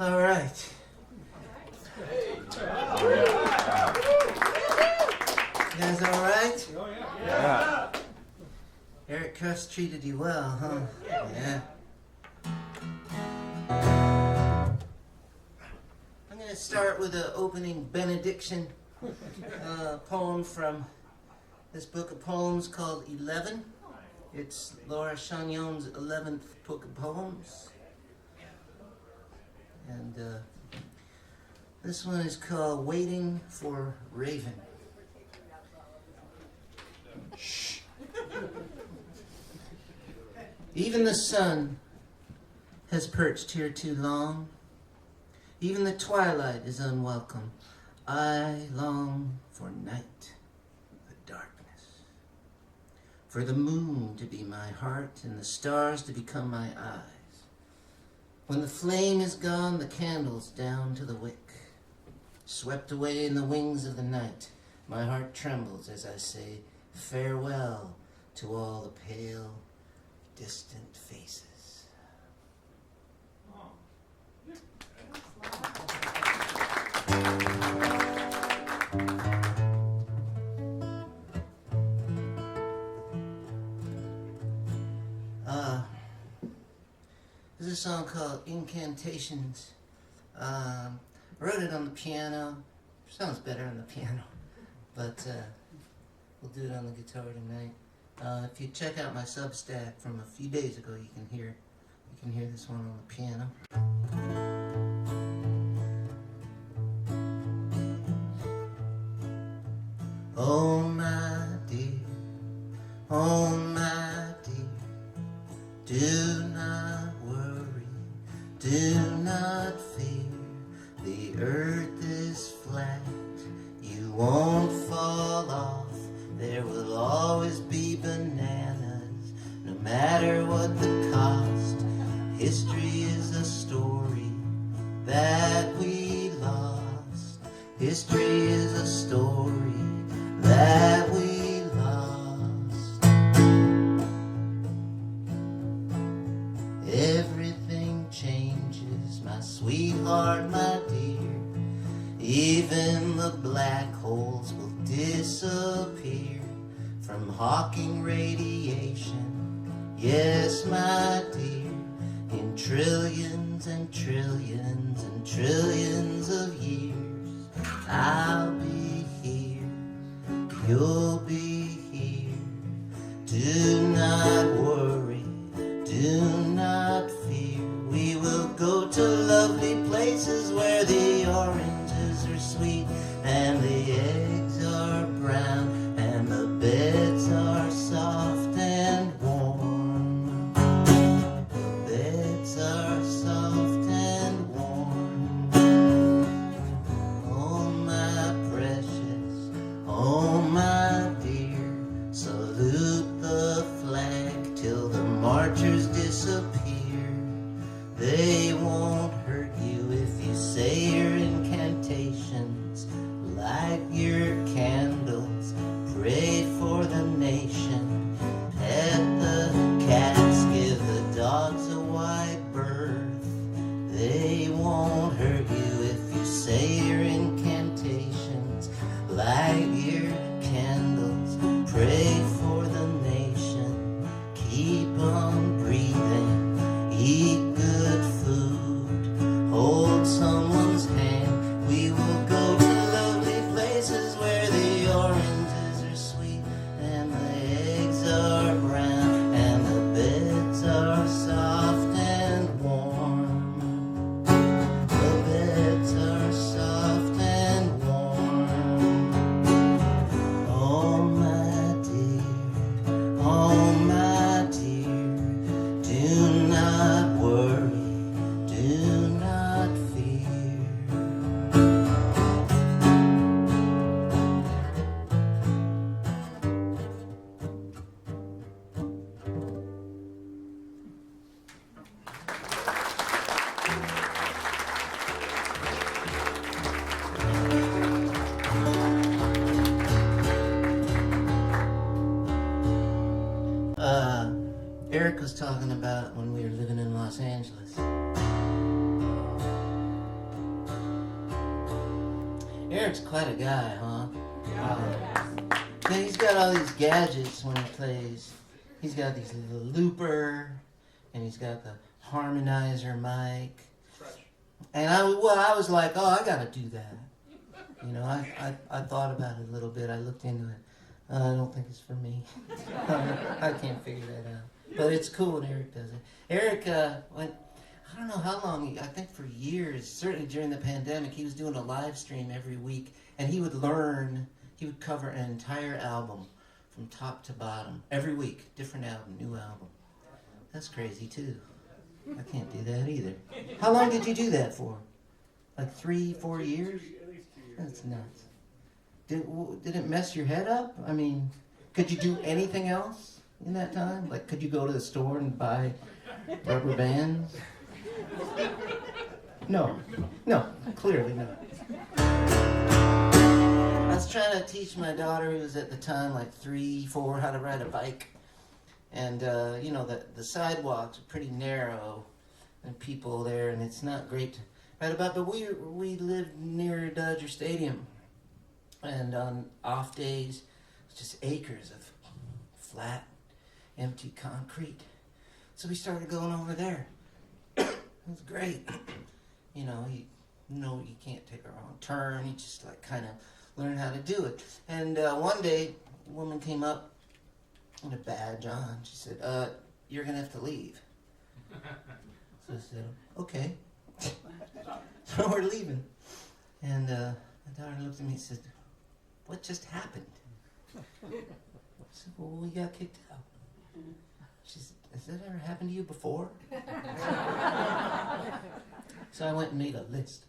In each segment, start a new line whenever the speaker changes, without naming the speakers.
All right. You guys all right?
Yeah.
Eric Kufs treated you well, huh? Yeah. I'm going to start with an opening benediction poem from this book of poems called 11. It's Laura Chagnon's 11th book of poems. And this one is called Waiting for Raven. Shh. Even the sun has perched here too long. Even the twilight is unwelcome. I long for night, for darkness, for the moon to be my heart and the stars to become my eyes. When the flame is gone, the candle's down to the wick. Swept away in the wings of the night, my heart trembles as I say farewell to all the pale, distant faces. There's a song called Incantations. I wrote it on the piano. Sounds better on the piano, but we'll do it on the guitar tonight. If you check out my Substack from a few days ago, you can hear this one on the piano. Oh my dear, oh my dear, do not worry, do not fear. The earth is flat, you won't fall off. There will always be bananas, no matter what the cost. History is a story that we lost. History is a story that we lost. Everything changes, my sweetheart, my dear. Even the black holes will disappear from Hawking radiation. Yes, my dear, in trillions and trillions and trillions of years, I'll be here, you'll be here. Do not worry, do not fear. We will go to lovely places where the oranges are sweet and the eggs are brown and the beds are soft and warm. The beds are soft and warm. Oh my precious, oh my dear, salute the flag till the marchers disappear. They won't hurt you if you say your incantations. Light your candles, pray for the nation. Pet the cats, give the dogs a wide berth. They won't hurt you if you say your incantations. Light your candles, pray for the nation. Keep on breathing, eat good food, hold someone's hand. We will go to lovely places where the oranges are sweet and the eggs are brown and the beds are soft and warm. The beds are soft and warm. Oh my dear, oh my dear, do not worry, do not fear. Eric was talking about when we were living in Los Angeles. Eric's quite a guy, huh? He's got all these gadgets when he plays. He's got these little looper, and he's got the harmonizer mic. And I was like, oh, I gotta do that. You know, I thought about it a little bit. I looked into it. I don't think it's for me. I can't figure that out. But it's cool when Eric does it. Eric went, I don't know how long, I think for years, certainly during the pandemic, he was doing a live stream every week, and he would cover an entire album from top to bottom, every week, different album, new album. That's crazy too. I can't do that either. How long did you do that for? Like 3-4 years? That's nuts. Did it mess your head up? I mean, could you do anything else in that time? Like, could you go to the store and buy rubber bands? No, clearly not. I was trying to teach my daughter, who was at the time like 3-4, how to ride a bike. And, you know, the sidewalks are pretty narrow and people there, and it's not great to ride a bike. But we lived near Dodger Stadium. And on off days, it's just acres of flat, empty concrete. So we started going over there. It was great. You know, you can't take a wrong turn. You just like kind of learn how to do it. And one day, a woman came up with a badge on. She said, you're going to have to leave. So I said, okay. So we're leaving. And my daughter looked at me and said, what just happened? I said, well, we got kicked out. She said, has that ever happened to you before? So I went and made a list.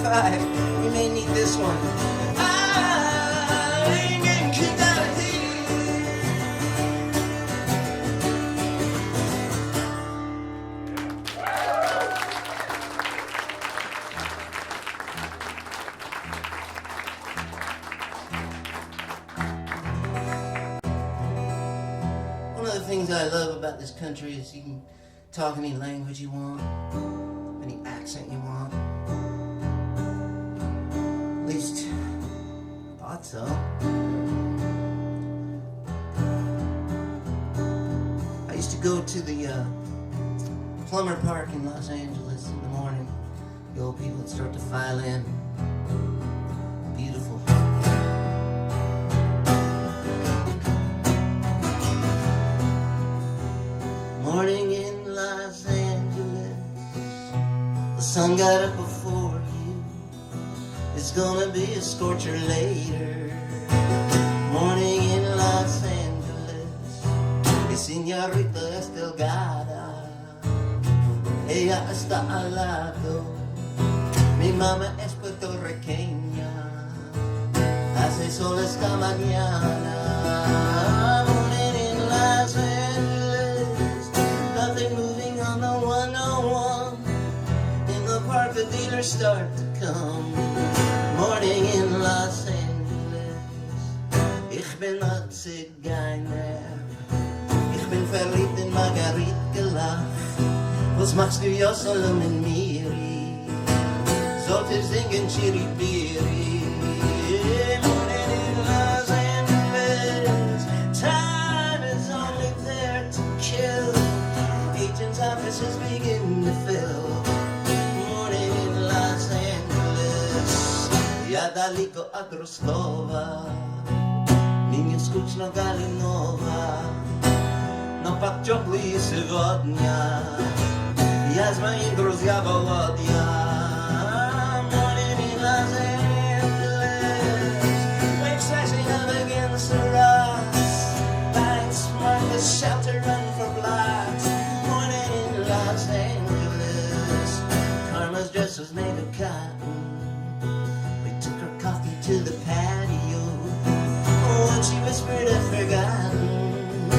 You may need this one. I ain't getting kicked out of here. One of the things I love about this country is you can talk any language you want, any accent you want. At least, thought so. I used to go to the Plumber Park in Los Angeles in the morning. The old people would start to file in. Beautiful. Morning in Los Angeles, the sun got up before you. It's gonna be a scorcher later. Morning in Los Angeles, señorita es delgada, ella está al lado. Mi mamá es puertorriqueña, hace sol esta mañana. Morning in Los Angeles, nothing moving on the 101. In the park the dealers start to come. Morning in Los Angeles, ich bin a Zigeuner. Ich bin verliebt in Margarita. Was machst du ja so lang in Miri? Sollte singen Chiribiri. Morning in Los Angeles, time is only there to kill. Agents' offices begin to fill. Morning in Los Angeles, ja daliko Adroslova. Niño скучно Галинова, но подтёплые сегодня. Я с моим друзьям Володя. Morning in Los Angeles, waves crashing up against the rocks. Lights mark the shelter, run for blocks. Morning in Los Angeles, Karma's dress was made of cotton. We took her coffee to the patio. What she whispered I've forgotten. I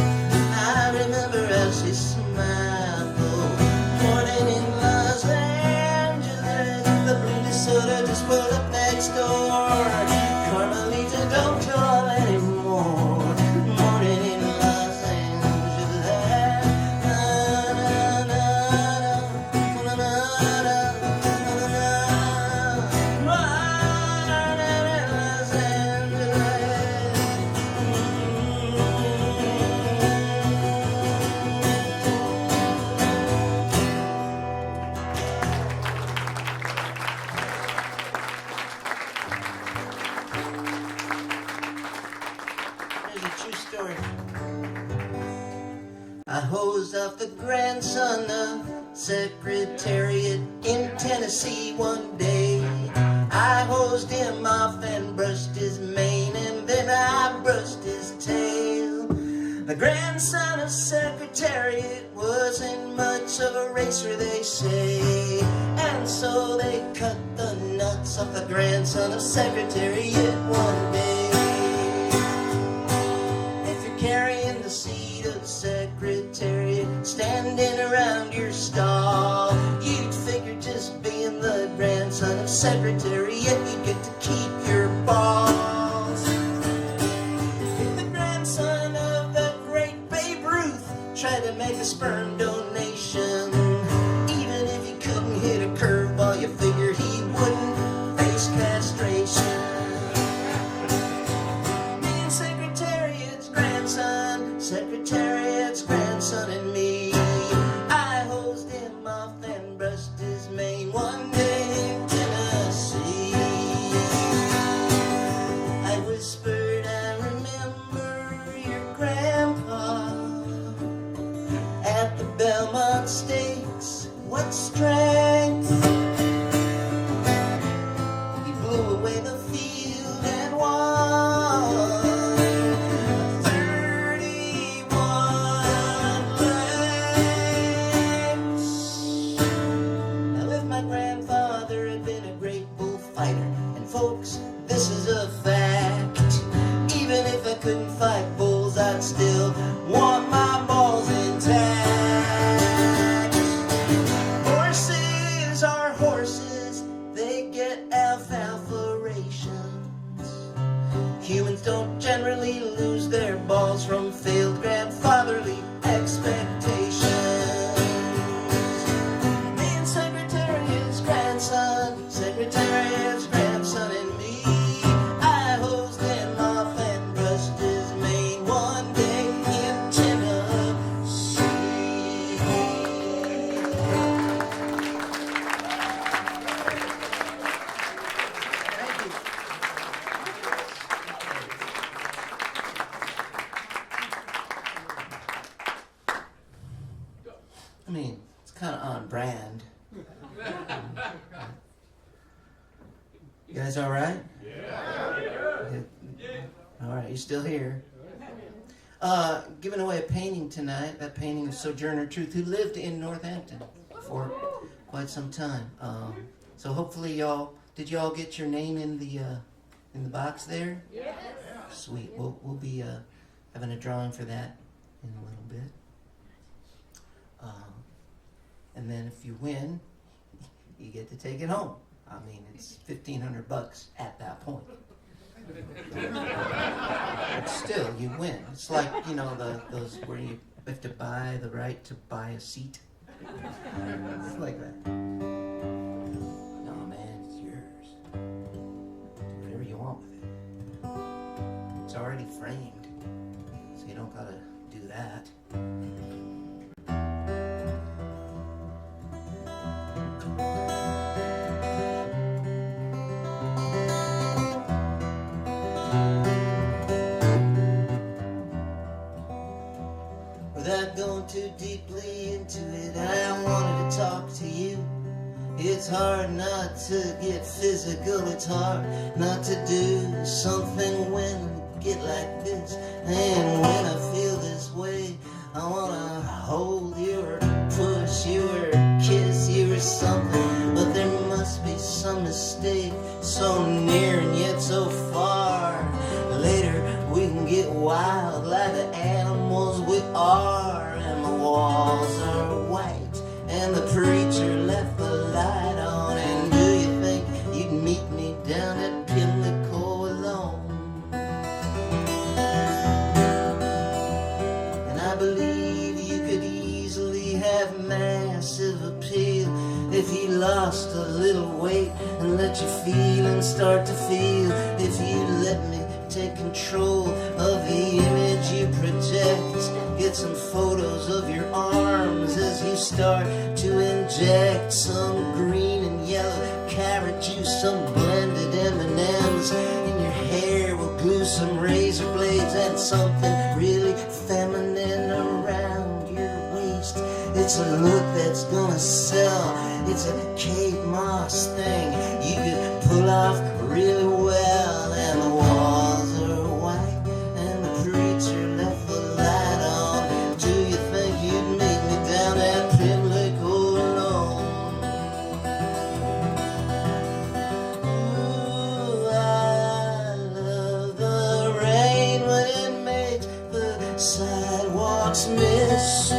remember how she smiled. Morning in Los Angeles, the blue DeSoto just pulled up next door. Carmelita, don't call anymore. Morning in Los Angeles, na na na na na na na na. Morning in Los Angeles. Here's a true story. I hosed off the grandson of Secretariat in Tennessee one day. I hosed him off and brushed his mane, and then I brushed his tail. The grandson of Secretariat wasn't much of a racer, they say, and so they cut the nuts off the grandson of Secretariat one day. If you're carrying the seat of Secretariat, standing around your stall, you'd figure just being the grandson of Secretariat, you'd get to keep your balls. If the grandson of the great Babe Ruth tried to make a sperm donation, even if he couldn't hit a curveball, you figured he wouldn't face castration. Me and Secretariat's grandson and me, I hosed him off and brushed his mane one day in Tennessee. I whispered, I remember your grandpa at the Belmont Stakes. What strength! He blew away the field and won 31 lengths. Now if my grandfather had been a great bullfighter, and folks, this is a fact, even if I couldn't fight bulls, I'd still want my balls intact. Horses are horses, they get alfalfa rations. Humans don't generally lose their balls from failed grandfatherly expectations. Me and Secretariat's grandson and me, I hosed him off and brushed his mane one day in Tennessee. Thank you. I mean, it's kind of on brand. You guys all right? Yeah. All right, you still here? Giving away a painting tonight, that painting of Sojourner Truth, who lived in Northampton for quite some time. So hopefully did y'all get your name in the box there?
Yes.
Sweet. We'll be having a drawing for that in a little bit. And then if you win, you get to take it home. I mean, it's $1,500 at that point. But still, you win. It's like, those where you have to buy the right to buy a seat. It's like that. No, man, it's yours. Do whatever you want with it. It's already framed, so you don't gotta do that. Without going too deeply into it, I wanted to talk to you. It's hard not to get physical, it's hard not to do something when I get like this. And when I feel this way, I wanna hold you or push you or kiss you or something. But there must be some mistake, so near and yet so far. Later we can get wild like the animals we are. And the walls are white and the preacher left the light on. And do you think you'd meet me down at Pimlico alone? And I believe you could easily have massive appeal if you lost a little weight and let your feelings start to feel. If you let me take control of the image you project, get some photos of your arms as you start to inject some green and yellow carrot juice, some blended M&Ms in your hair. We'll glue some razor blades and something really feminine around your waist. It's a look that's gonna sell. It's a Kate Moss thing you could pull off really well. And the walls are white and the preacher left the light on. Do you think you'd meet me down at Pimlico alone? Ooh, I love the rain when it makes the sidewalks mist.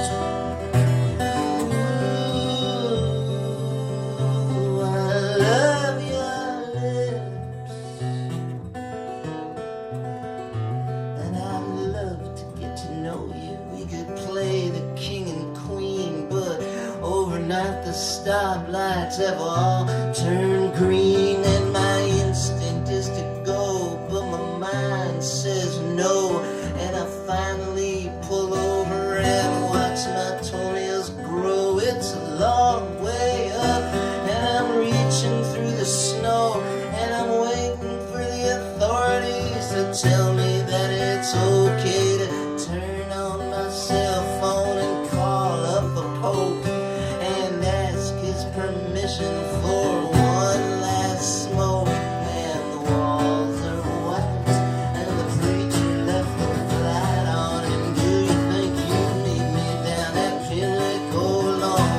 The stoplights have all turned green, and my instinct is to go, but my mind says no. And I finally pull over and watch my toenails grow. It's a long way up, and I'm reaching through the snow, and I'm waiting for the authorities to tell me that it's okay to turn on my cell phone and call up the Pope and ask his permission for one last smoke. And the walls are white and the preacher left the light on. And do you think you'd meet me down at Pimlico alone?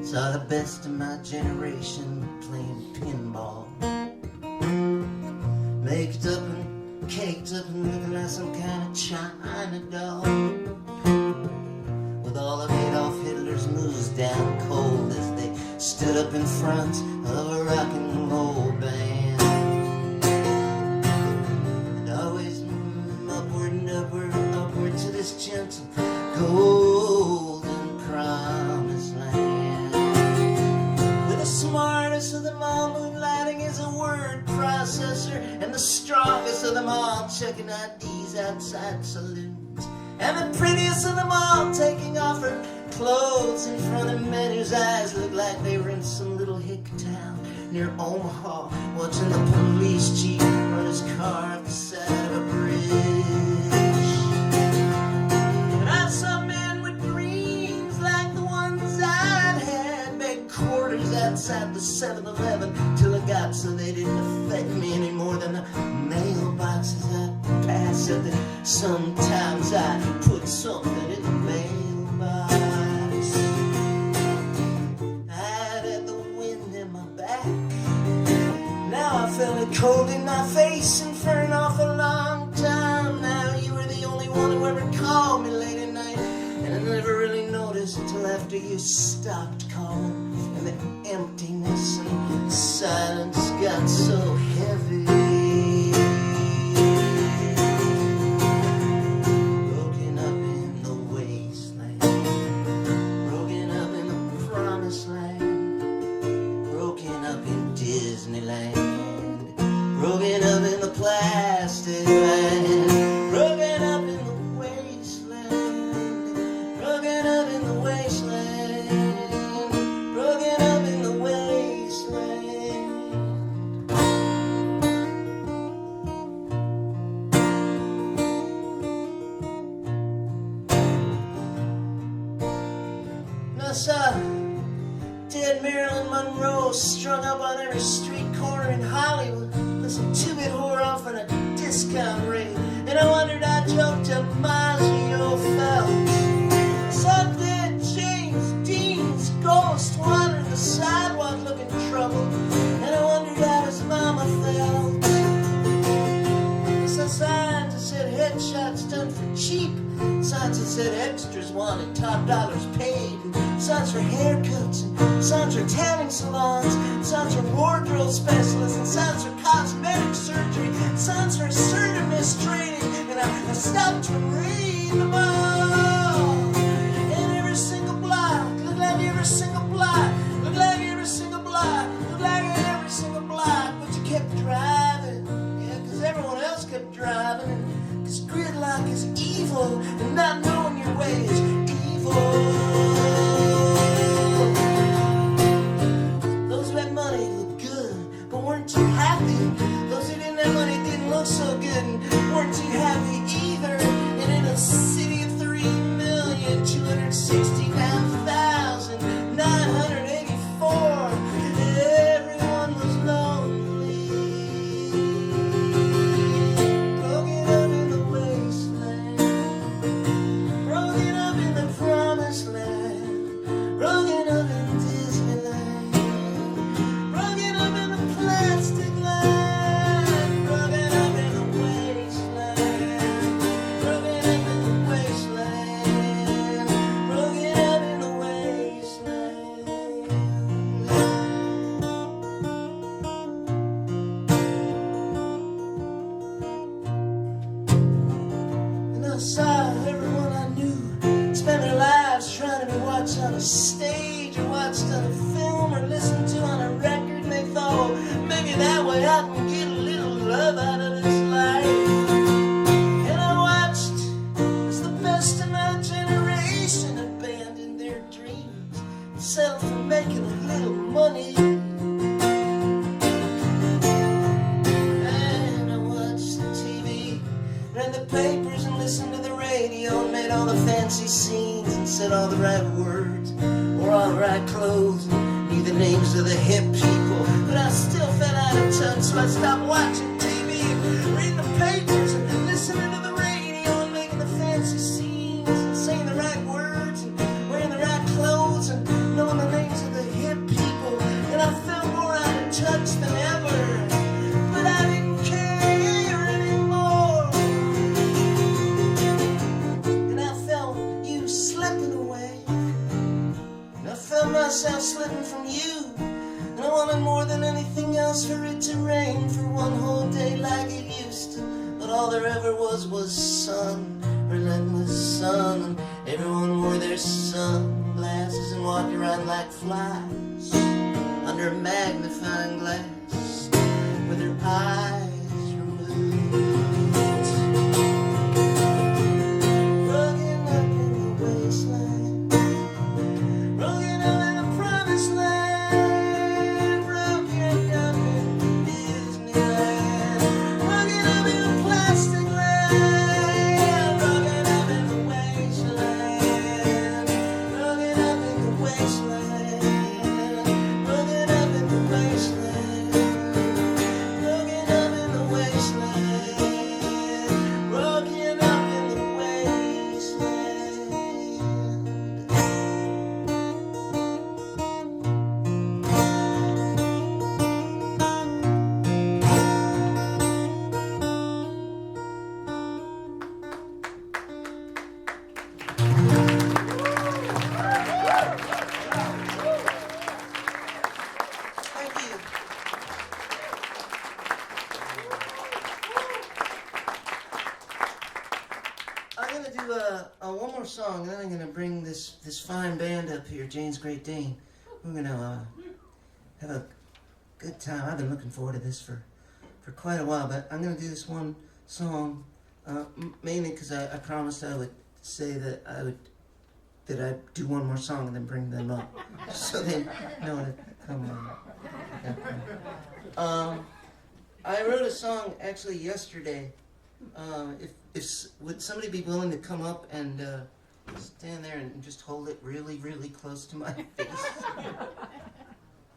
Saw the best of my generation playing pinball, maked up and caked up and looking like some kind of China doll, with all of Adolf Hitler's moves down cold as they stood up in front of a rock and roll band. And always upward and upward and upward to this gentle golden promised land. Smartest of them all, moonlighting is a word processor, and the strongest of them all, checking IDs outside saloons. And the prettiest of them all taking off her clothes in front of men whose eyes looked like they were in some little hick town near Omaha, watching the police chief run his car up the side of a bridge. And I saw men with dreams like the ones I'd had, beg quarters outside the 7-Eleven till it got so they didn't affect me any more than the mailboxes I pass at. Sometimes I put something in the mailbox. I'd had the wind in my back. Now I felt it cold in my face, and for an awful long time now you were the only one who ever called me late at night. And I never really noticed until after you stopped calling, and the emptiness and silence got so heavy. Broken up in the wasteland, broken up in the promised land, broken up in Disneyland, broken up in the plastic land, broken up in the wasteland, broken up in the wasteland, broken up in the wasteland. And I saw dead Marilyn Monroe strung up on every street corner in Hollywood, with some 2-bit whore offering a discount rate. And I wondered how Joe DiMaggio felt. I saw dead James Dean's ghost wandering the sidewalk looking troubled, and I wondered how his mama felt. I saw signs that said headshots done for cheap, signs that said extras wanted, top dollars paid, and signs for haircuts, and signs for tanning salons, signs for wardrobe specialists, and signs for cosmetic surgery, signs for assertiveness training. And I stopped to read them all. And every single block looked like every single block, looked like every single block, looked like every single block. But you kept driving, yeah, 'cause everyone else kept driving. And 'cause gridlock is evil, and not knowing your way is evil. Those who had money looked good, but weren't too happy. Those who didn't have money didn't look so good, and weren't too happy either. And in a city of 3,269,984, everyone was lonely. Broken up in the wasteland, broken up in the promised land, broken up in Disneyland, broken up in the plastic land, broken up in the wasteland, broken up in the wasteland, broken up in the wasteland. And I saw everyone I knew spend their lives trying to be watched on a stage, or watched on a film, or listened to on a record, and they thought, oh, maybe that way I can get a little love out of this life. And I watched as the best of my generation abandoned their dreams and settled for making a little money. And I watched the TV, read the papers, and listened to the radio, and made all the fancy scenes, and said all the right words, wore all the right clothes, and knew the names of the hip people. But I still fell out of touch, so I stopped watching TV and reading the papers, and listening to the radio, and making the fancy scenes, and saying the right words, and wearing the right clothes, and knowing the names of the hip people. And I felt more out of touch than ever, but I didn't care anymore. And I felt you slipping away, and I felt myself slipping from you. And I wanted more than anything else for it to rain for one whole day like it used to. But all there ever was sun, relentless sun, and everyone wore their sunglasses and walked around like flies under a magnifying glass with their eyes removed. Broken I'm going to do one more song, and then I'm going to bring this fine band up here, Jane's Great Dane. We're going to have a good time. I've been looking forward to this for quite a while, but I'm going to do this one song mainly because I promised I would say that I'd do one more song and then bring them up so they know to come on. I wrote a song actually yesterday. Would somebody be willing to come up and stand there and just hold it really, really close to my face?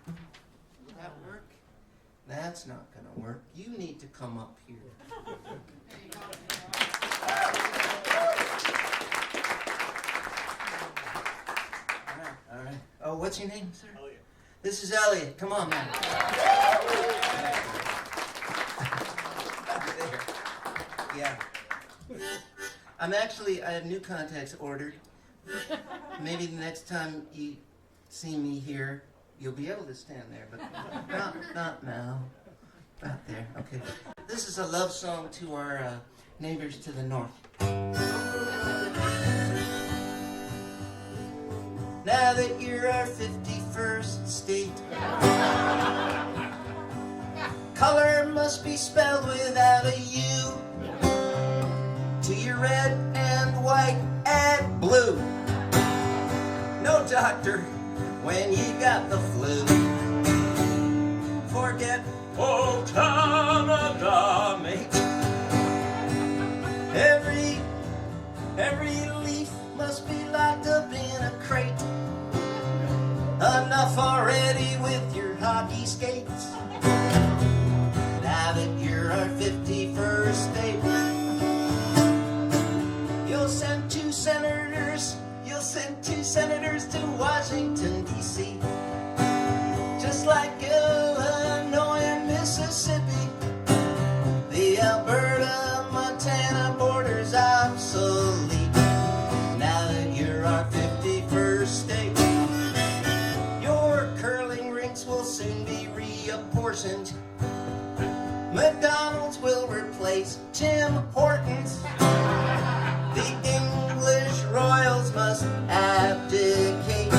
Will that work? That's not going to work. You need to come up here. All right. Oh, what's your name, sir? Elliot. This is Elliot. Come on, man. There. Yeah. I have new contacts ordered. Maybe the next time you see me here, you'll be able to stand there, but not now. Not there. Okay. This is a love song to our neighbors to the north. Now that you're our 51st state, color must be spelled without a U. To your red and white and blue. No doctor when you got the flu. Forget old Canada, mate. Every leaf must be locked up in a crate. Enough already with your hockey skates. Now that you're our 51st state, you'll send two senators to Washington, D.C. Just like Illinois and Mississippi, the Alberta-Montana border's obsolete. Now that you're our 51st state, your curling rinks will soon be reapportioned. McDonald's will replace Tim Hortons. The English Royals must abdicate.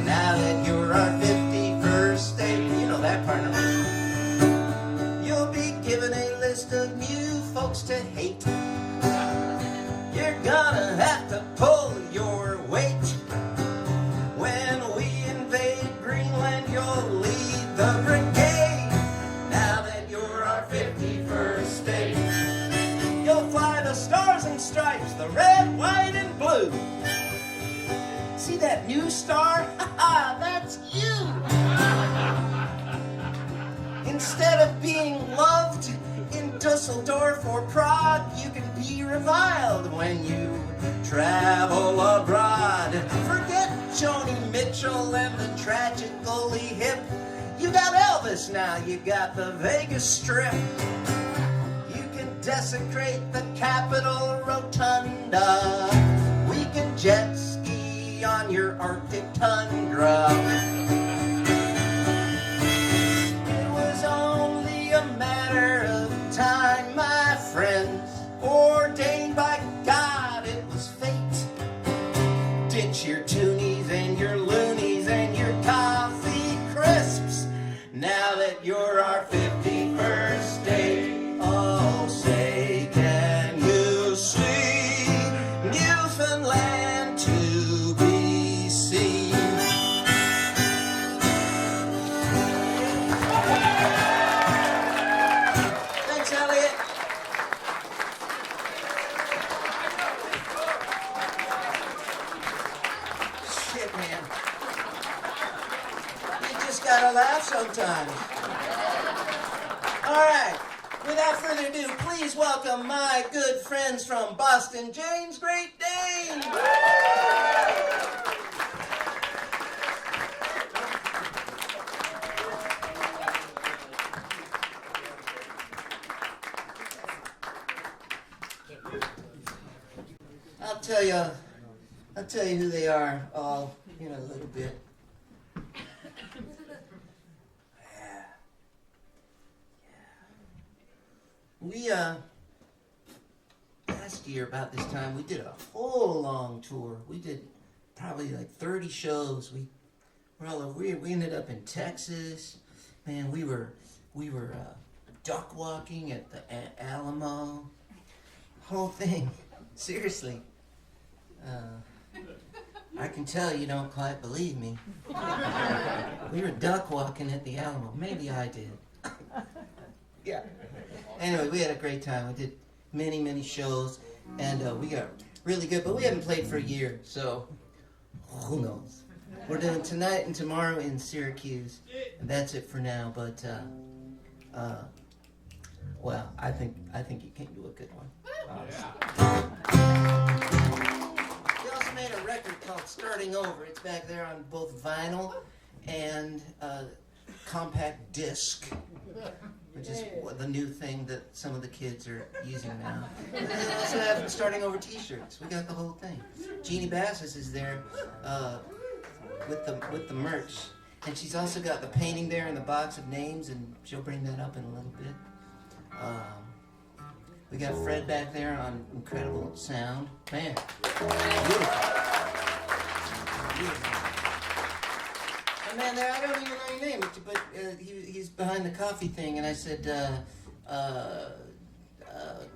Now that you're our 51st state, you know that part of it. You'll be given a list of new folks to hate. You're gonna have to pull your weight. When we invade Greenland, you'll lead the brigade. Now that you're our 51st state, you'll fly the stars and stripes, the red, white, and blue. See that new star? Ha-ha, that's you! Instead of being loved in Dusseldorf or Prague, you can be reviled when you travel abroad. Forget Joni Mitchell and the tragically hip. You got Elvis now, you got the Vegas Strip. You can desecrate the Capitol Rotunda. We can jet ski on your Arctic tundra. It was only a matter of time, my friends, ordained by God, it was fate. Ditch your toonies and your loonies and your coffee crisps. Now that you're our 51st state, oh, say, can you see Newfoundland to be seen? Thanks, Elliot. Shit, man. You just gotta laugh sometimes. All right. Without further ado, please welcome my good friends from Boston, Jane's Great Dane. I'll tell you who they are all in a little bit. We, last year about this time, we did a whole long tour. We did probably like 30 shows. We're all over. We ended up in Texas. Man, we were duck walking at the Alamo. Whole thing. Seriously. I can tell you don't quite believe me. We were duck walking at the Alamo. Maybe I did. Yeah. Anyway, we had a great time. We did many, many shows, and we got really good, but we haven't played for a year, so who knows? We're doing tonight and tomorrow in Syracuse, and that's it for now, but, well, I think you can do a good one. We also made a record called Starting Over. It's back there on both vinyl and compact disc, which is the new thing that some of the kids are using now. And they also have Starting Over t-shirts. We got the whole thing. Jeannie Bassis is there with the merch. And she's also got the painting there in the box of names, and she'll bring that up in a little bit. We got Fred back there on incredible sound. Man, beautiful. And man, there, I don't even know your name, but he's behind the coffee thing, and I said,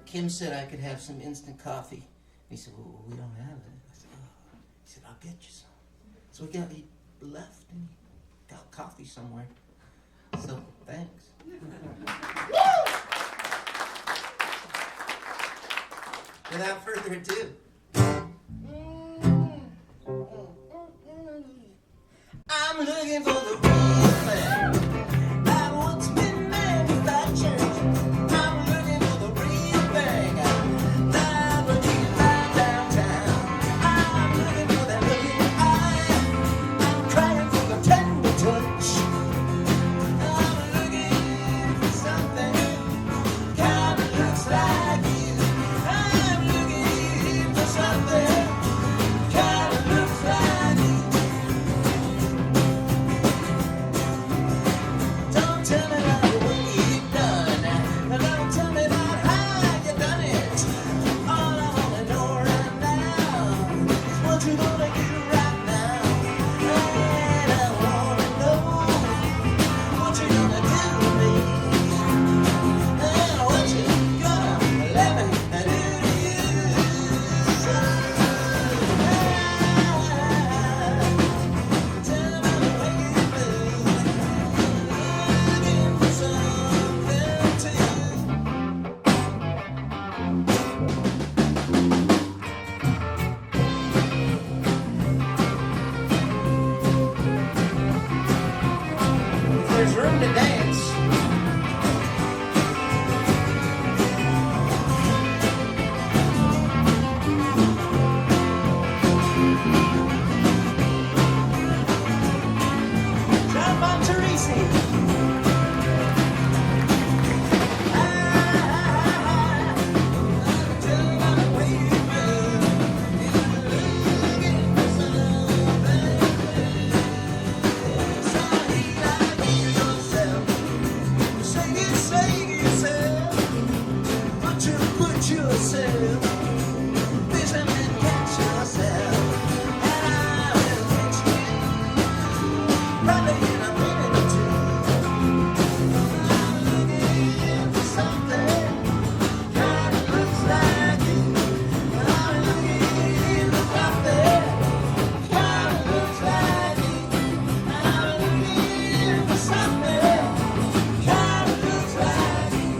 Kim said I could have some instant coffee. He said, well, we don't have it. I said, oh. He said, I'll get you some. So he left and he got coffee somewhere. So, thanks. Without further ado, I'm looking for the real thing that what's been manufactured. I'm looking for the real thing that will keep me downtown. I'm looking for that looking eye. I'm crying for the tender touch. I'm looking for something kind of looks like you. I'm looking for something kind of looks like you. Don't tell me about what you've done. Don't tell me about how you done it. All I wanna know right now is what you gonna do right now. And I wanna know what you gonna do to me. And what you gonna let me do to you. So, tell me the way you move. Looking for something too. There's room to dance. John Monterisi. Tell me the way you move. Looking for something. Somebody like yourself. Say yourself. Put yourself. Vision and catch yourself. And I will catch you. Probably in a minute or two. I'm looking for something kind of looks like you. I'm looking for something kind of looks like you. I'm looking for something kind of looks like you.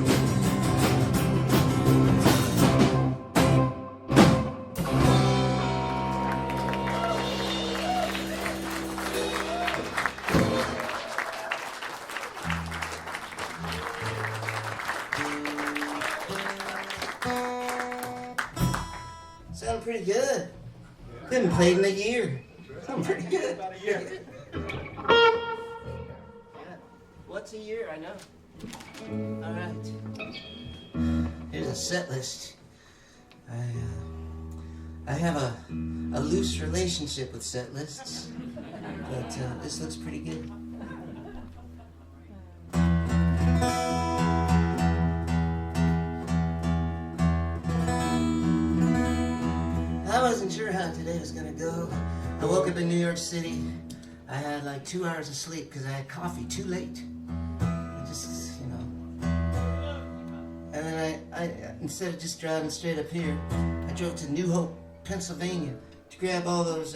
Sound pretty good. Hadn't played in a year. Sound pretty good. Yeah. What's a year? I know. All right. Here's a set list. I have a loose relationship with set lists, but this looks pretty good. I wasn't sure how today was gonna go. I woke up in New York City. I had like 2 hours of sleep because I had coffee too late. I just, you know. And then I instead of just driving straight up here, I drove to New Hope, Pennsylvania to grab all those,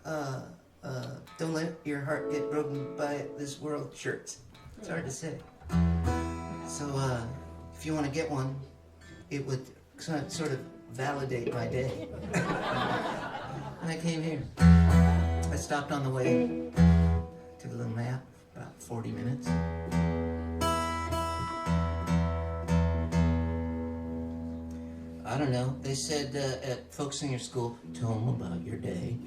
don't let your heart get broken by this world shirts. It's hard to say. So, if you want to get one, it would sort of validate my day. And I came here. I stopped on the way, took a little nap, about 40 minutes. I don't know, they said at folk singer school, tell them about your day.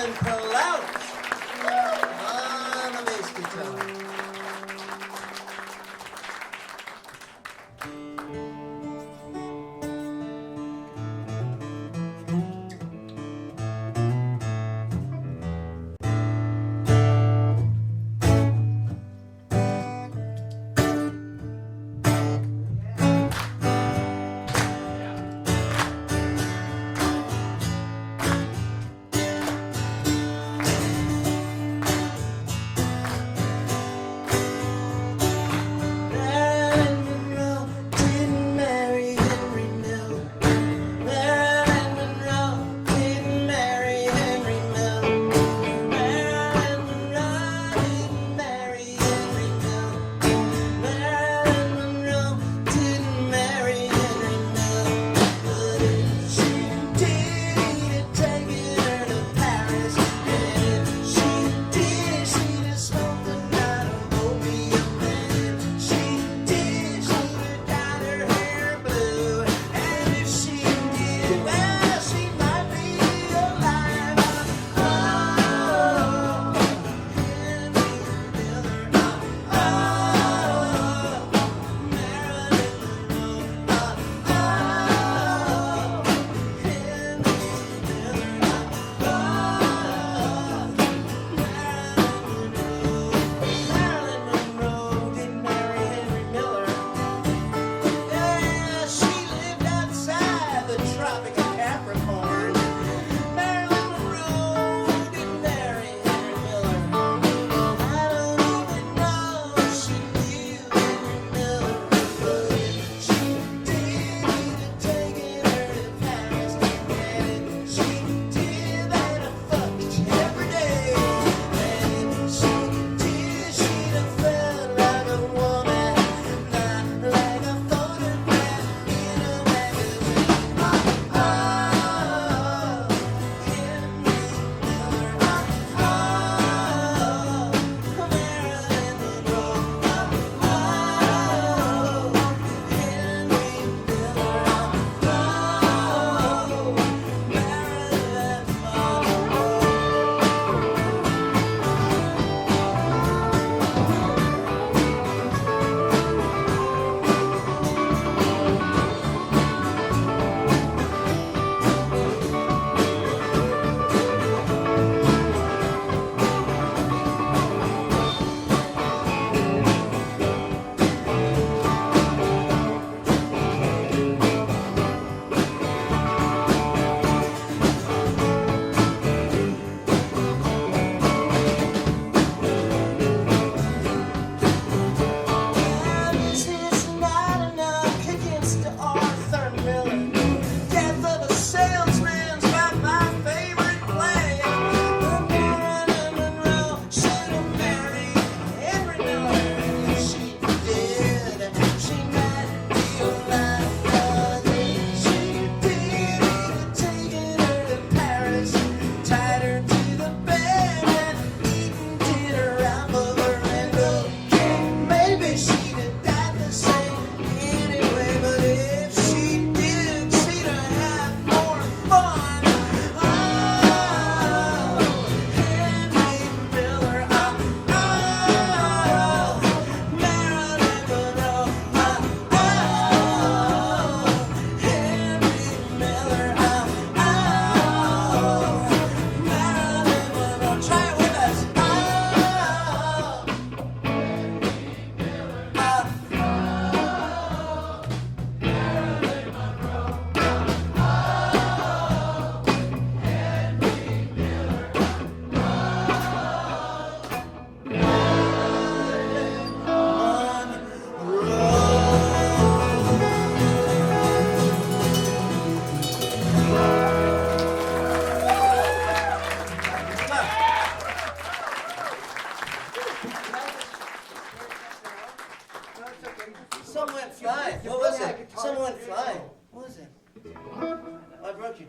Marilyn Plaut on the bass guitar.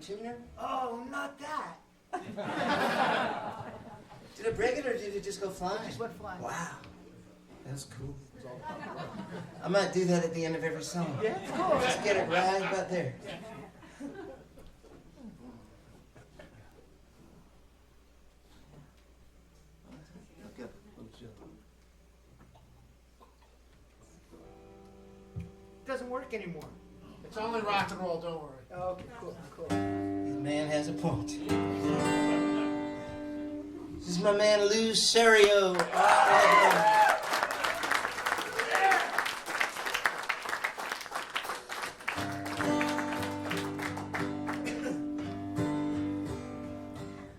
tuner?
Oh, not that.
Did it break it or did it just go flying?
Just went flying.
Wow. That's cool. I might do that at the end of every song.
Yeah, it's cool.
Just get it right about there.
doesn't work anymore.
It's only rock and roll, don't worry.
Okay, cool, cool.
This man has a point. This is my man Lou Serio.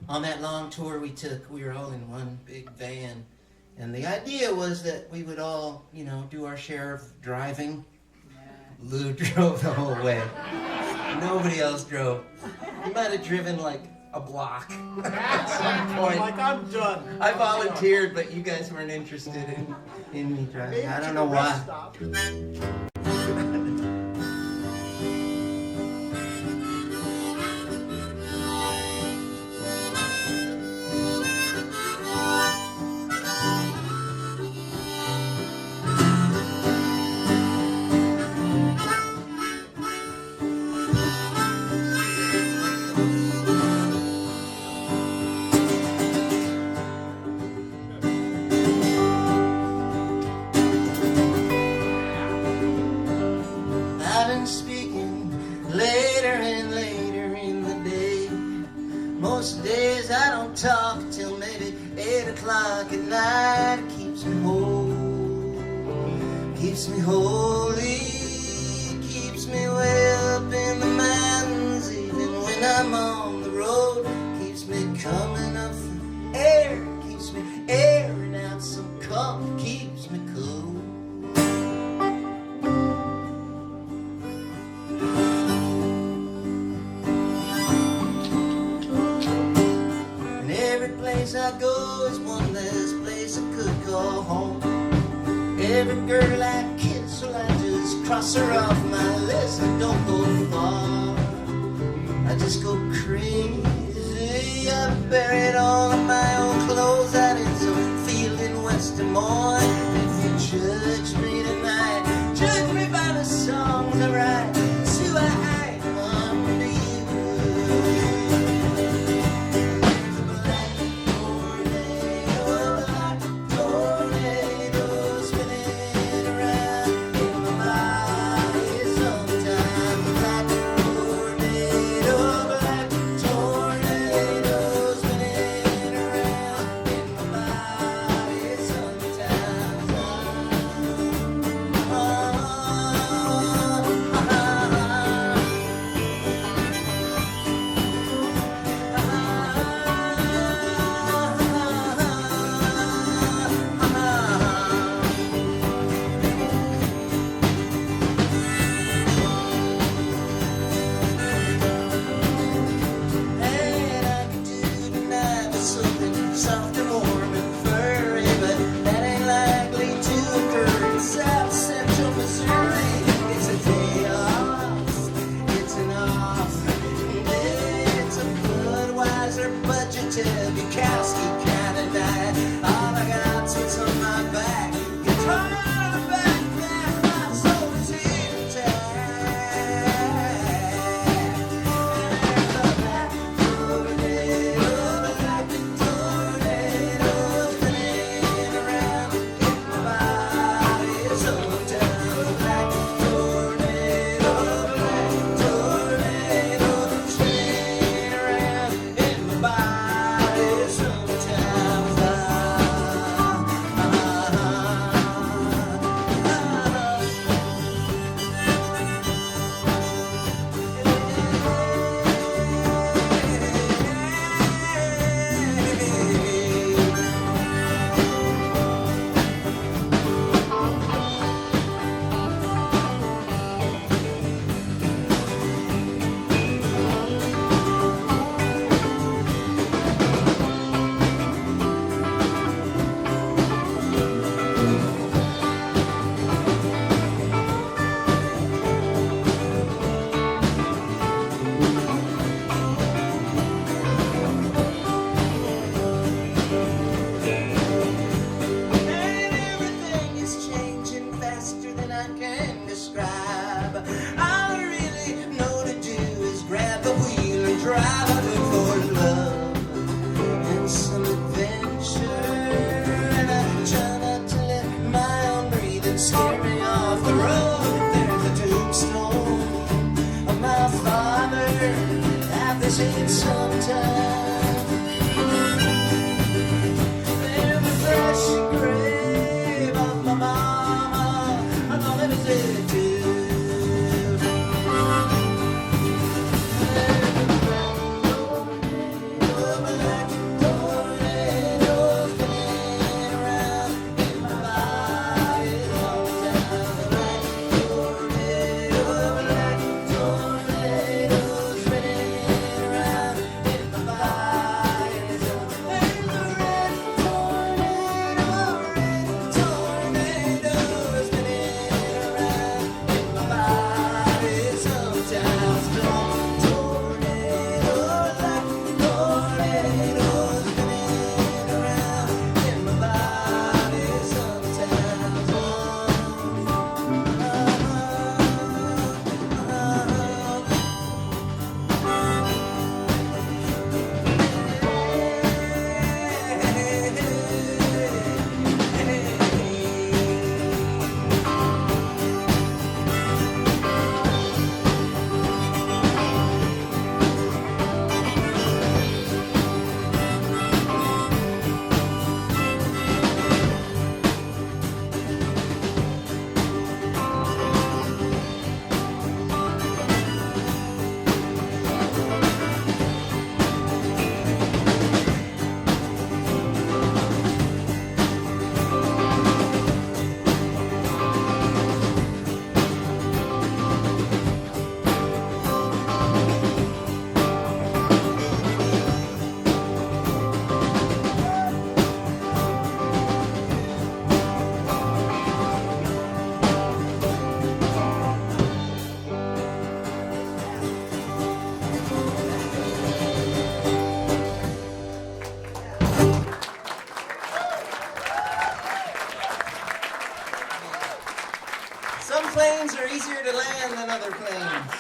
On that long tour we took, we were all in one big van. And the idea was that we would all, you know, do our share of driving. Lou drove the whole way. Nobody else drove. He might have driven like a block at some point.
Like, I'm done.
I volunteered, but you guys weren't interested in me driving. I don't know why. Talk till maybe 8 o'clock at night. It keeps me whole, keeps me holy, keeps me way up in the mountains. Even when I'm on the road, keeps me coming up from air, keeps me airing out some coffee, keeps me cool. I go is one less place I could call home. Every girl I kiss, well, I just cross her off my list. I don't go far, I just go crazy. I buried all of my old clothes out in some field in West Des Moines. If you judge me tonight, judge me by the songs I write. See why I under you. planes are easier to land than other planes.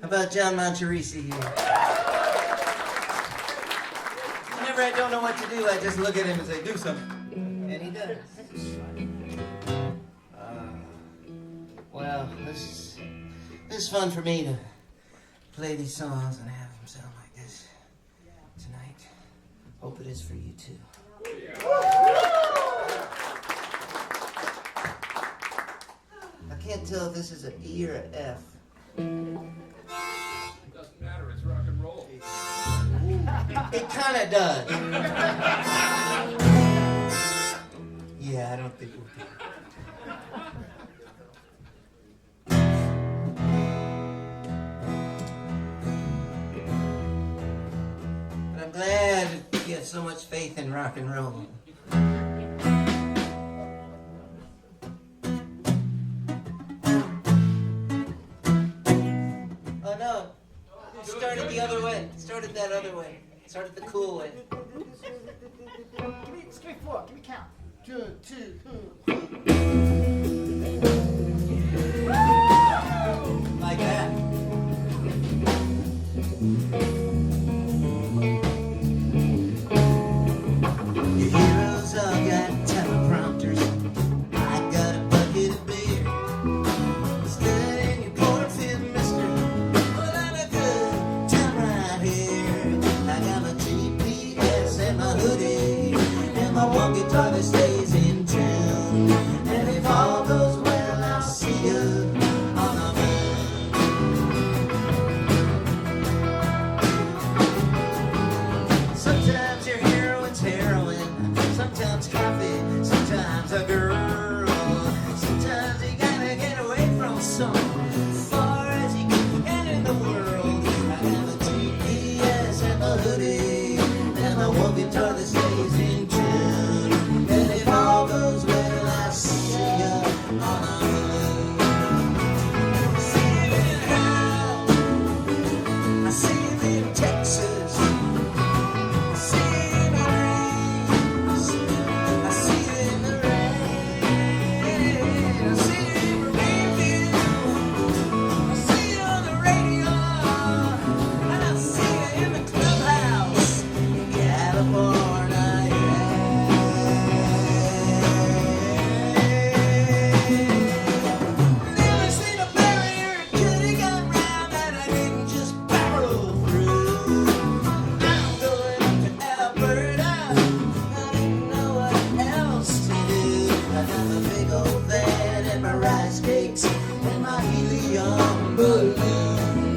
How about John Monterisi here? Whenever I don't know what to do, I just look at him and say, do something. And he does. Well, this is fun for me to play these songs and have them sound like this tonight. Hope it is for you too. I can't tell if this is an E or an F.
Doesn't matter, it's rock and roll.
It kind of does. Yeah, I don't think we'll do it. But I'm glad you have so much faith in rock and roll. Oh no. Started the other way. Started that other way. Started the cool way.
Give me 4. Give me count. 2, 2.
Like that. Your heroes all got teleprompters. I got a bucket of beer. Stood in your cornfield, mister. Well, I'm a good time right here. I got my GPS and my hoodie and my one guitar that stays in tune. And if all goes well, I'll see you on the moon. Sometimes your heroine's heroin, sometimes coffee, sometimes a girl. Sometimes you gotta get away from some, as far as you can in the world. I have a GPS and a hoodie and my one guitar that stays in tune. And if all goes well, I'll see you on the moon. See you in hell, I see you in Texas, I see you in my dreams, I see you in the rain, I see you in Greenville, I see you on the radio, and I see you in the clubhouse in California. Never seen a barrier it could have gone round that I didn't just barrel through. I'm going up to Alberta, I didn't know what else to do. I got my big old van and my rice cakes and my helium balloon.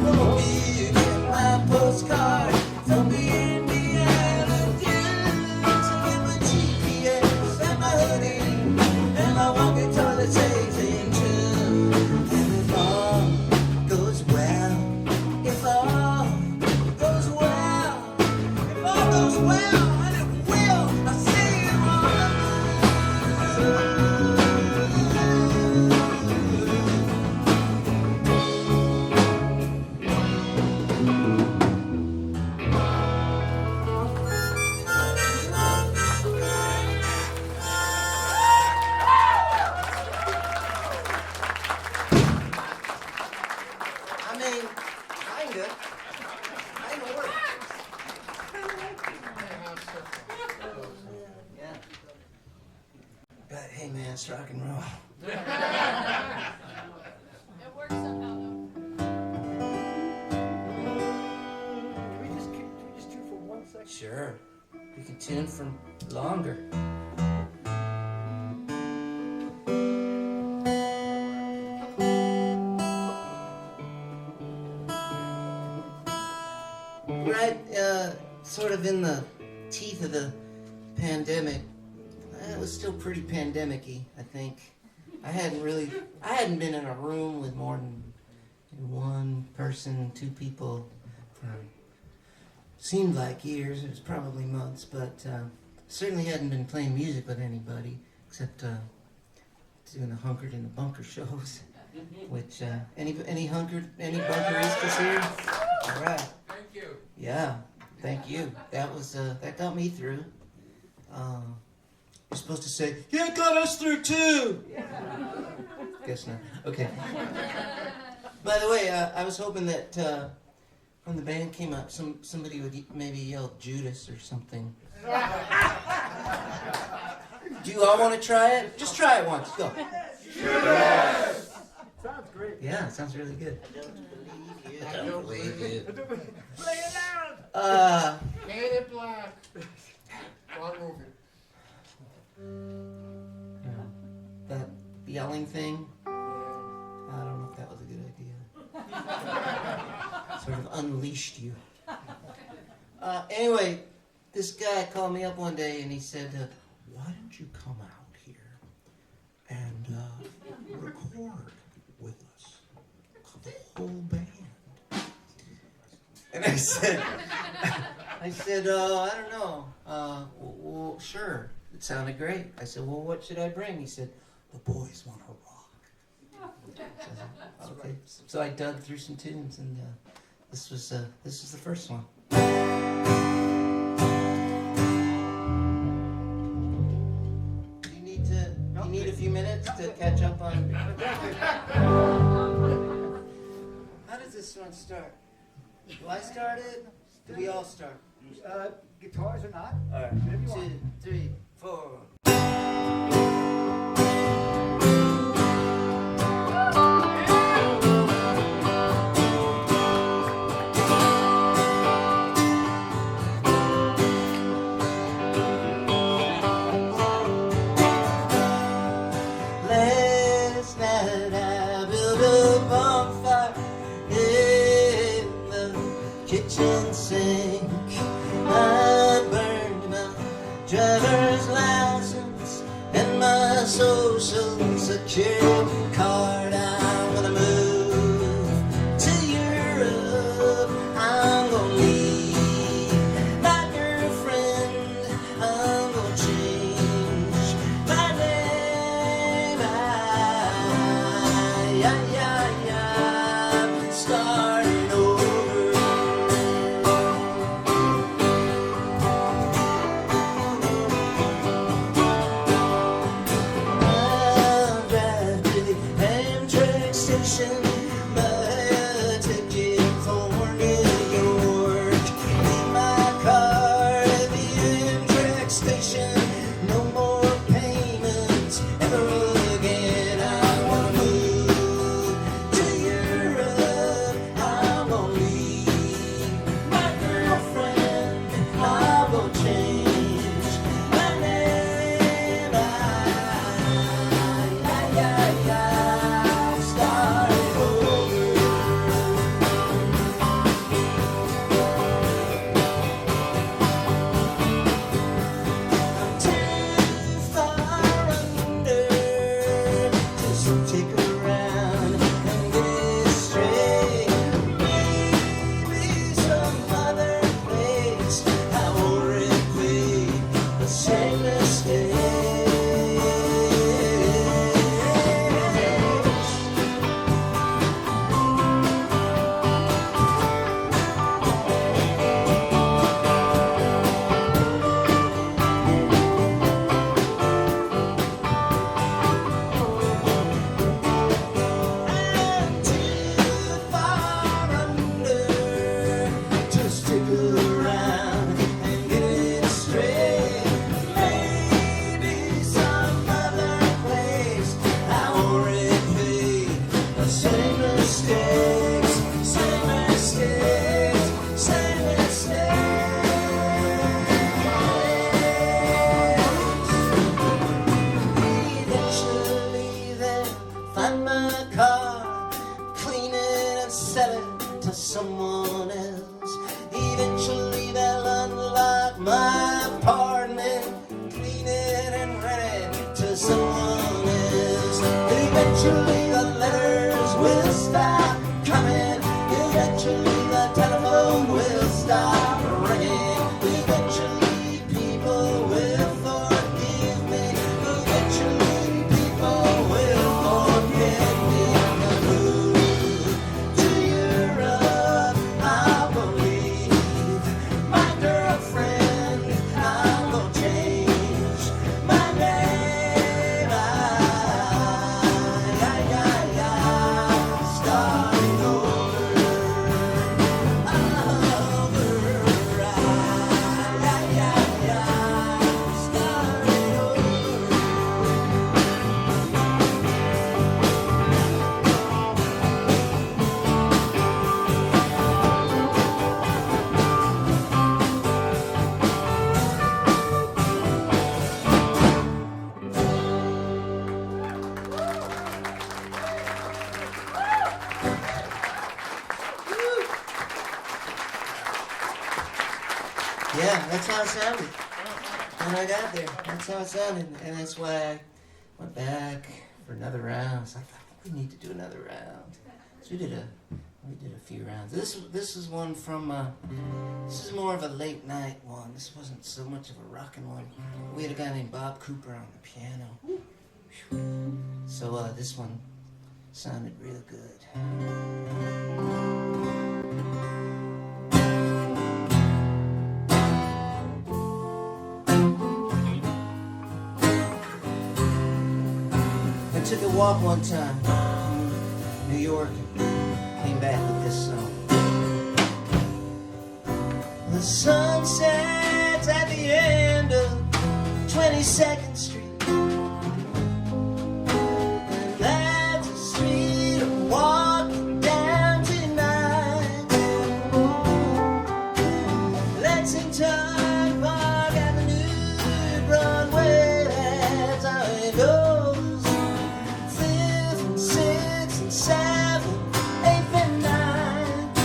Hope you get my postcard from the Indiana dunes. I get my GPS and my hoodie and my one guitar that stays in tune. And if all goes well, if all goes well, if all goes well, and it will, I'll see you on the I mean, kinda. Kinda works. Yeah. But hey man, it's rock and roll.
It works somehow, though.
Can we just tune for 1 second?
Sure. We can tune for longer. Right, sort of in the teeth of the pandemic. It was still pretty pandemic-y, I think. I hadn't been in a room with more than one person, 2 people for seemed like years. It was probably months, but certainly hadn't been playing music with anybody except doing the hunkered in the bunker shows. Which any bunkeristas here? All right.
Thank you.
Yeah, thank you. That got me through. You're supposed to say, "Yeah, it got us through too." Guess not. Okay. By the way, I was hoping that when the band came up, somebody would maybe yell Judas or something. Do you all want to try it? Just try it once. Go.
Judas! Sounds great.
Yeah, it sounds really good.
I don't believe you.
Play it loud!
Paint it black. Wrong movie.
That yelling thing, I don't know if that was a good idea. Sort of unleashed you. Anyway, this guy called me up one day and he said, "Why don't you come out here and record with us, the whole band?" And I said, I don't know. Well, sure. It sounded great. I said, "Well, what should I bring?" He said, "The boys want to rock." Okay. So I dug through some tunes, and this was the first one. You need a few minutes to catch up on. How does this one start? Do I start it? Do we all start?
Guitars or not?
All right.
Whatever you
2,
want.
3, 4. Last night I built a bonfire in the kitchen sink. I burned my driver's license and my social security card. I'm gonna move to Europe. I'm gonna leave my girlfriend. I'm gonna change my name. I'm starting over. Yeah, that's how it sounded. When I got there, that's how it sounded. And that's why I went back for another round. It's like, I think we need to do another round. So we did a few rounds. This is one from, this is more of a late night one. This wasn't so much of a rockin' one. We had a guy named Bob Cooper on the piano. So this one sounded real good. I took a walk one time in New York and came back with this song. The sun sets at the end of 22nd Street. And that's a street I'm walking down tonight. Lexington Park Avenue, Broadway, that's how it goes. 5th and 6th and 7th, 8th and 9th.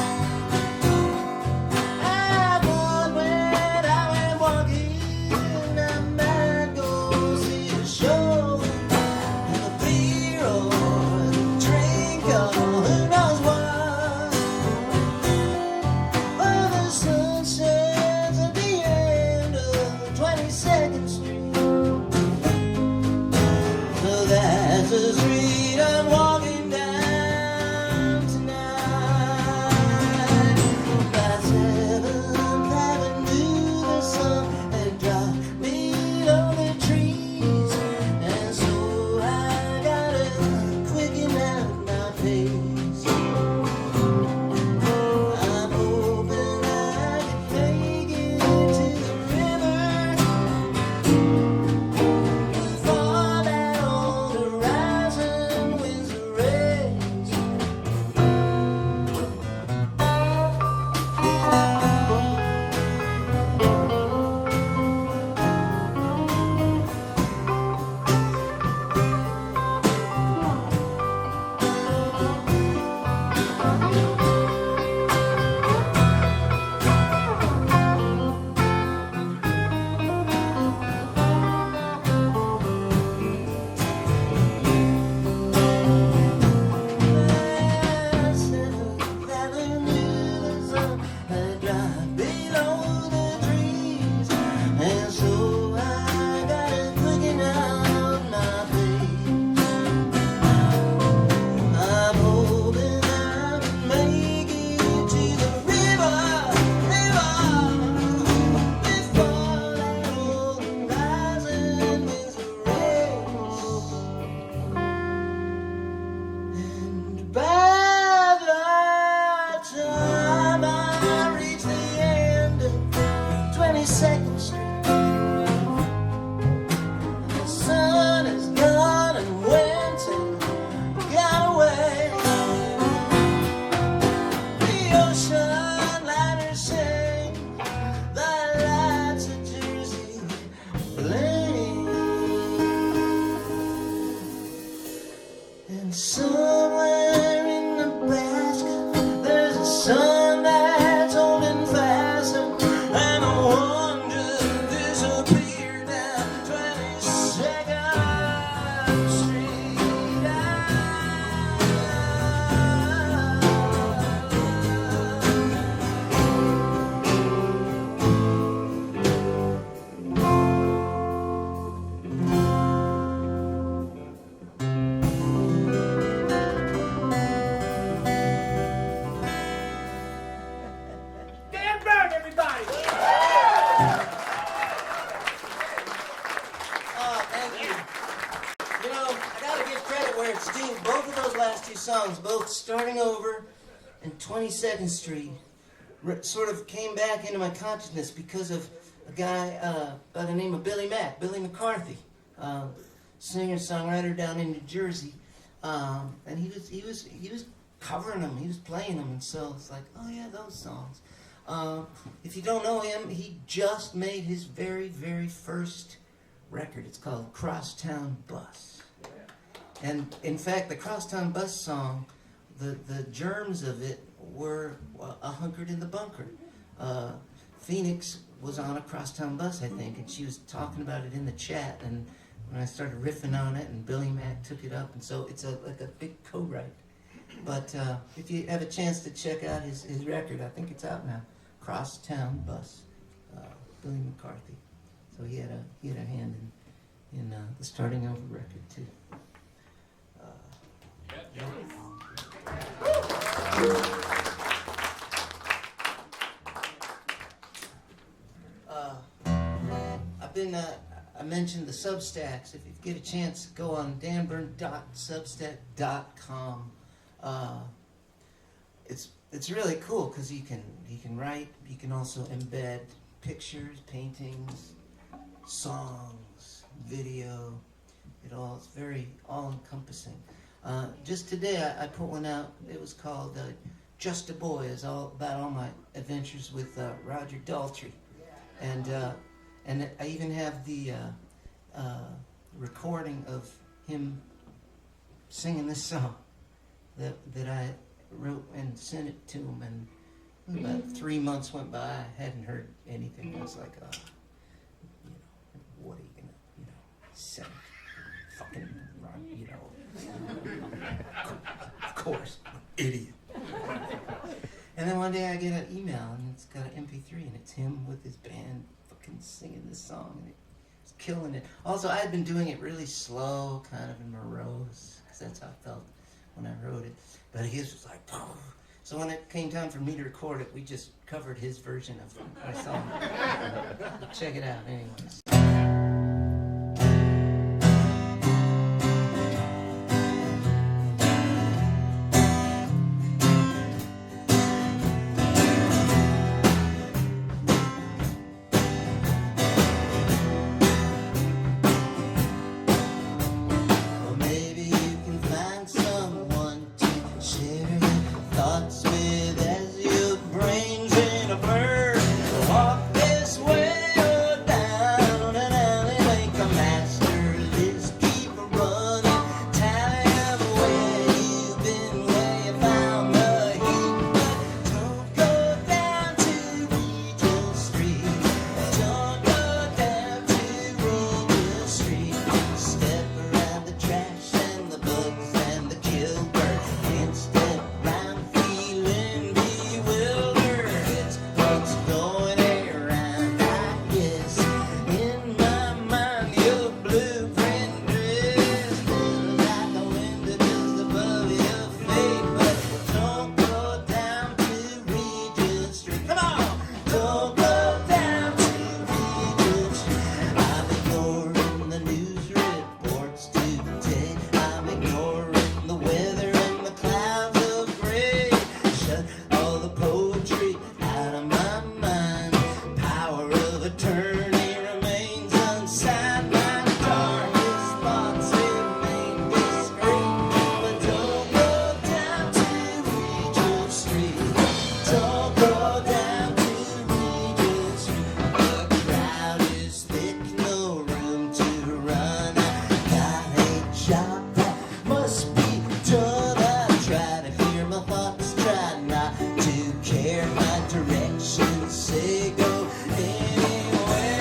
I won't when I went walking, I might go see a show. And a beer or a drink or who knows what. Oh, the sun sets at the end of 22nd Street. So that's the street I'm walking down tonight. By 7th Avenue, the sun had dropped below the trees, and so I gotta quicken out my pace. I'm hoping I can make it to the river before that old horizon wins the race. Second Street, the sun is gone and winter got away. The ocean liners sing, the lights of Jersey blame. And somewhere in Nebraska, there's a sun that's holding faster. And a wonder disappeared down 22nd Street.
Dan Bern, everybody!
Oh, thank you. You know, I gotta give credit where it's due. Both of those last two songs, both Starting Over and 22nd Street, sort of came back into my consciousness because of a guy by the name of Billy McCarthy, singer-songwriter down in New Jersey, and he was covering them, he was playing them, and so it's like, oh yeah, those songs. If you don't know him, he just made his very, very first record. It's called Crosstown Bus. And in fact, the Crosstown Bus song, the germs of it were hunkered in the bunker. Phoenix was on a crosstown bus, I think, and she was talking about it in the chat, and when I started riffing on it, and Billy Mack took it up, and so it's like a big co-write. But if you have a chance to check out his record, I think it's out now, Crosstown Bus, Billy McCarthy. So he had a hand in the starting over record too. I mentioned the Substacks. If you get a chance, go on danburn.substack.com. It's really cool because you can write. You can also embed pictures, paintings, songs, video. It's very all-encompassing. Just today, I put one out. It was called "Just a Boy." It's all about all my adventures with Roger Daltrey, and I even have the recording of him singing this song that I wrote and sent it to him. And about 3 months went by. I hadn't heard anything. I was like, what are you gonna, send? Fucking, of course, idiot. And then one day I get an email and it's got an MP3 and it's him with his band fucking singing this song and it's killing it. Also, I had been doing it really slow, kind of in morose, because that's how I felt when I wrote it. But his was like, oh. So when it came time for me to record it, we just covered his version of my song. Check it out, anyways. Directions say go anywhere.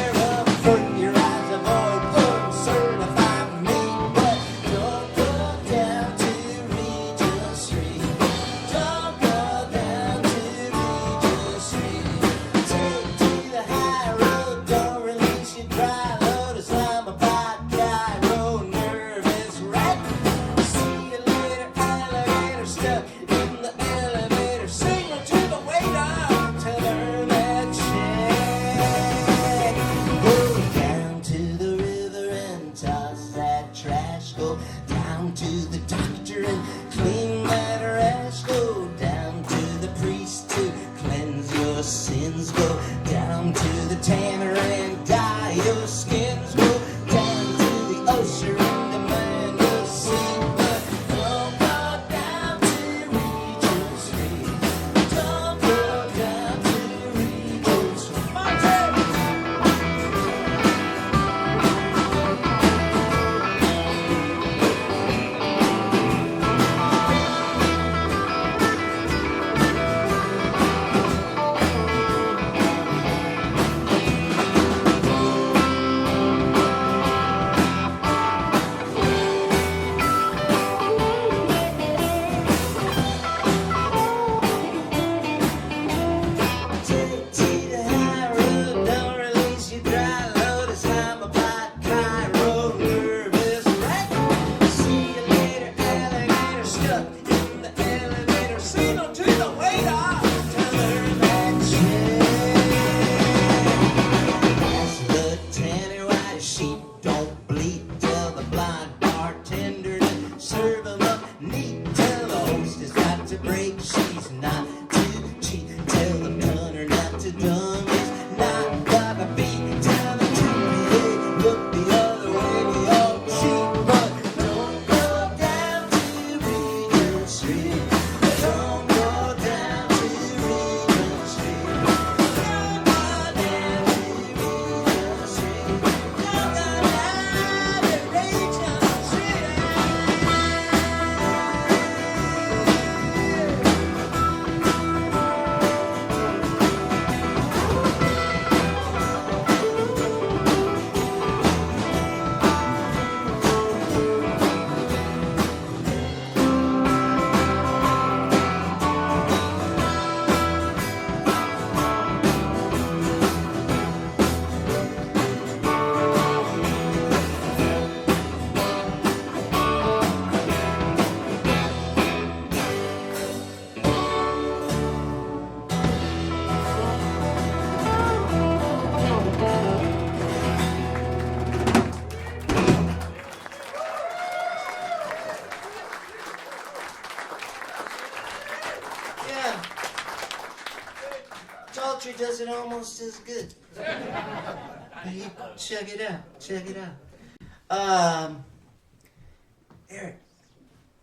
almost as good. You check it out. Check it out. Eric,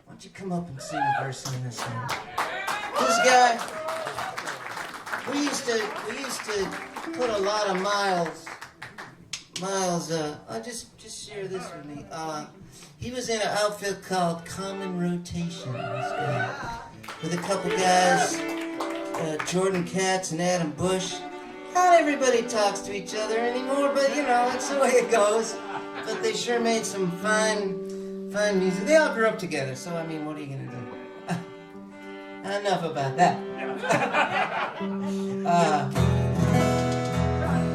why don't you come up and sing a verse in this one? This guy, we used to put a lot of miles. Just share this with me. He was in an outfit called Common Rotation. This guy, with a couple guys, Jordan Katz and Adam Bush. Not everybody talks to each other anymore, but you know, that's the way it goes. But they sure made some fine music. They all grew up together, so I mean, what are you gonna do? Enough about that.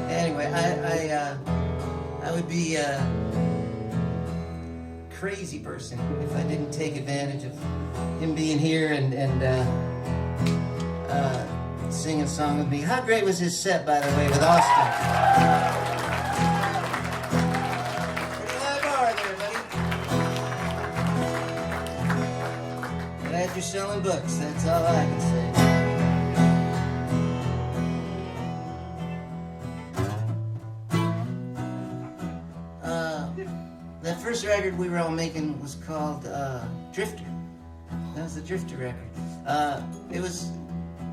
Anyway, I would be a crazy person if I didn't take advantage of him being here and sing a song with me. How great was his set, by the way, with Austin? Pretty high bar there, buddy. Glad you're selling books, that's all I can say. That first record we were all making was called Drifter. That was the Drifter record. It was...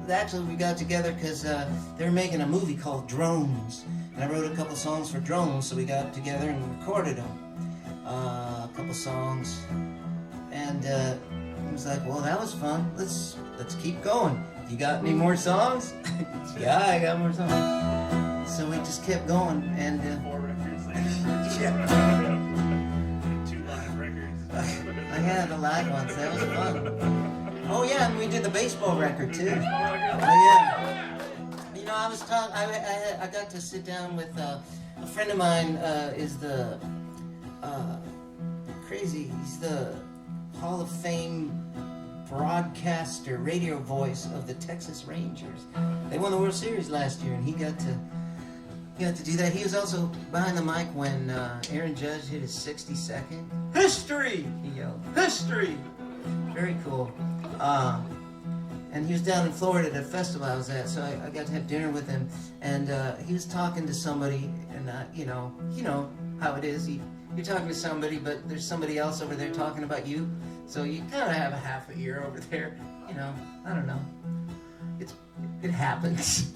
Actually, we got together because they were making a movie called Drones. And I wrote a couple songs for Drones, so we got together and recorded them. A couple songs. And it was like, well, that was fun. Let's keep going. You got any more songs? Yeah, I got more songs. So we just kept going. And
4 records later.
yeah.
2 live records.
I had the live ones. That was fun. Oh yeah, and we did the baseball record too. Oh yeah. You know, I was talking. I got to sit down with a friend of mine. Is the crazy? He's the Hall of Fame broadcaster, radio voice of the Texas Rangers. They won the World Series last year, and he got to do that. He was also behind the mic when Aaron Judge hit his 62nd. History! He yelled, "History!" Very cool. And he was down in Florida at a festival I was at, so I got to have dinner with him, and he was talking to somebody, and you know how it is. You're talking to somebody, but there's somebody else over there talking about you, so you kind of have a half an ear over there. You know, I don't know. It happens.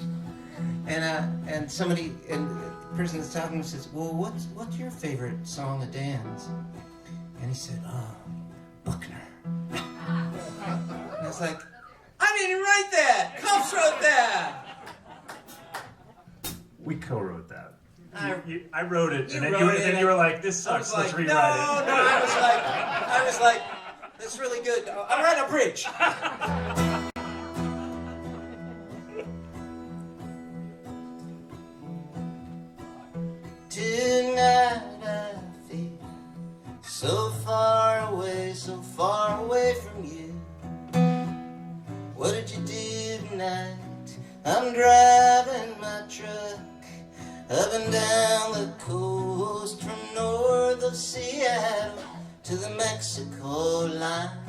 And somebody, and the person that's talking says, "Well, what's your favorite song of Dan's?" And he said, "Buckner." And I was like, I didn't write that! Kufs wrote that!
We co-wrote that.
I
wrote it, and
then
you were like, this sucks, let's rewrite it.
No, I was like, that's really good. I'll write a bridge. Tonight I feel so far away from you. What did you do tonight? I'm driving my truck up and down the coast from north of Seattle to the Mexico line.